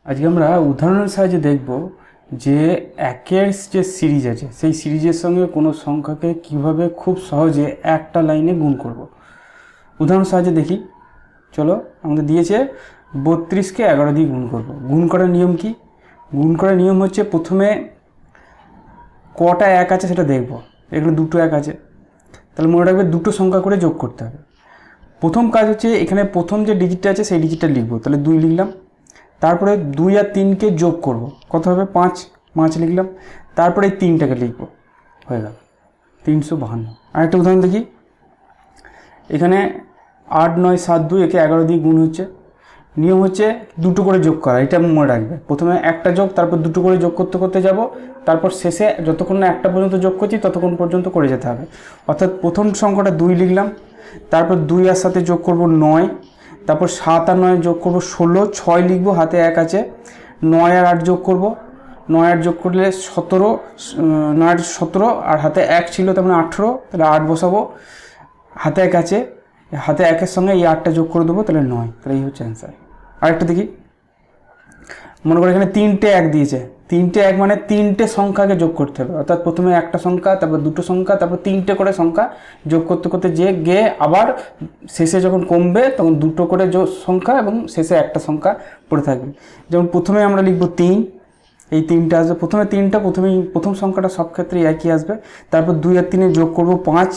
আজকে আমরা উদাহরণের সাহায্যে দেখব যে একের যে সিরিজ আছে সেই সিরিজের সঙ্গে কোনো সংখ্যাকে কিভাবে খুব সহজে একটা লাইনে গুণ করব। উদাহরণের সাহায্যে দেখি। চলো, আমাদের দিয়েছে 32কে 11 দিয়ে গুণ করব। গুণ করার নিয়ম কি? গুণ করার নিয়ম হচ্ছে প্রথমে কটা এক আছে সেটা দেখব। এখানে দুটো এক আছে, তাহলে মনে রাখবে দুটো সংখ্যা করে যোগ করতে হবে। প্রথম কাজ হচ্ছে এখানে প্রথম যে ডিজিটটা আছে সেই ডিজিটটা লিখব। তাহলে 2 লিখলাম, তারপরে 2 আর 3কে যোগ করব, কত হবে 5 লিখলাম, তারপরে এই 3টাকে লিখব, হয়ে গেল 352। আরেকটা উদাহরণ দেখি। এখানে 8 9 7 2 একে 11 দিয়ে গুণ হচ্ছে। নিয়ম হচ্ছে দুটো করে যোগ করা, এটা মনে রাখবে। প্রথমে একটা যোগ, তারপর দুটো করে যোগ করতে করতে যাব, তারপর শেষে যতক্ষণ না একটা পর্যন্ত যোগ করছি ততক্ষণ পর্যন্ত করে যেতে হবে। অর্থাৎ প্রথম সংখ্যাটা 2 লিখলাম, তারপর 2 আর সাথে যোগ করব 9, তারপর 7 আর 9 যোগ করব 16, 6 লিখবো, হাতে 1 আছে, 9 আর 8 যোগ করব, 9 আর যোগ করলে 17, 9 আর 17 আর হাতে 1 ছিল তার মানে 18, তাহলে 8 বসাবো, হাতে 1 আছে, হাতে 1-এর সঙ্গে এই 8টা যোগ করে দেবো, তাহলে 9। তাহলে এই হচ্ছে অ্যান্সার। আরেকটা দেখি। মনে করো এখানে 3টে 1 দিয়েছে। 3টে 1 মানে 3টে সংখ্যাকে যোগ করতে হবে। অর্থাৎ প্রথমে একটা সংখ্যা, তারপর দুটো সংখ্যা, তারপর 3টে করে সংখ্যা যোগ করতে করতে গিয়ে আবার শেষে যখন কমবে তখন দুটো করে সংখ্যা এবং শেষে একটা সংখ্যা পড়ে থাকবে। যেমন প্রথমে আমরা লিখব 3, এই 3টা আসবে। প্রথমে 3টা, প্রথম সংখ্যাটা সব ক্ষেত্রে একই আসবে। তারপর 2 আর 3 যোগ করব 5,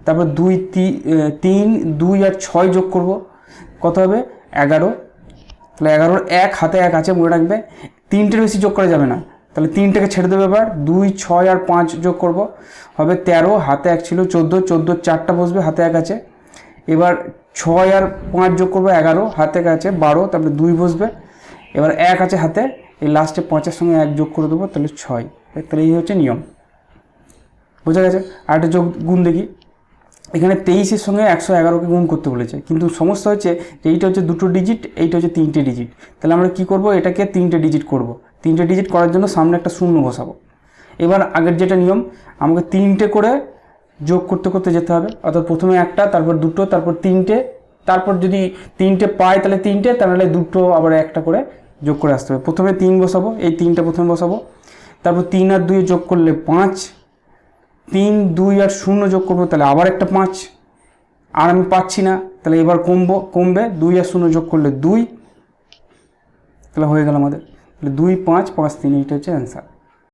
তারপর 2 3 2 আর 6 যোগ করব, কত হবে 11। তাহলে 11-র 1 হাতে 1 আছে, মনে রাখবে। 3টের বেশি যোগ করা যাবে না, তাহলে 3টাকে ছেড়ে দেবে। এবার 2 6 আর 5 যোগ করব, হবে 13, হাতে 1 ছিল 14, 14 4টা বসবে, হাতে 1 আছে। এবার 6 আর 5 যোগ করব 11, হাতে 1 আছে 12, তারপরে 2 বসবে। এবার 1 আছে হাতে, এই লাস্টে 5-এর সঙ্গে 1 যোগ করে দেবো, তাহলে 6। তাহলে এই হচ্ছে নিয়ম, বোঝা গেছে। আর একটা যোগ গুণ দেখি। এখানে 23-এর সঙ্গে 111কে গুণ করতে বলেছে, কিন্তু সমস্যা হচ্ছে যে এইটা হচ্ছে দুটো ডিজিট, এইটা হচ্ছে 3টে ডিজিট। তাহলে আমরা কি করব, এটাকে 3টে ডিজিট করব। 3টে ডিজিট করার জন্য সামনে একটা শূন্য বসাবো। এবার আগের যেটা নিয়ম, আমাকে 3টে করে যোগ করতে করতে যেতে হবে। অর্থাৎ প্রথমে একটা, তারপর দুটো, তারপর 3টে, তারপর যদি 3টে পাই তাহলে 3টে, তাহলে দুটো আবার একটা করে যোগ করে আসতে হবে। প্রথমে 3 বসাবো, এই 3টা প্রথমে বসাবো, তারপর 3 আর 2 যোগ করলে 5, 3 2 আর 0 যোগ করবো, তাহলে আবার একটা 5, আর আমি পাচ্ছি না, তাহলে এবার কমবে 2 আর 0 যোগ করলে 2, তাহলে হয়ে গেল আমাদের। তাহলে 2 5 5 3, এইটা হচ্ছে অ্যান্সার।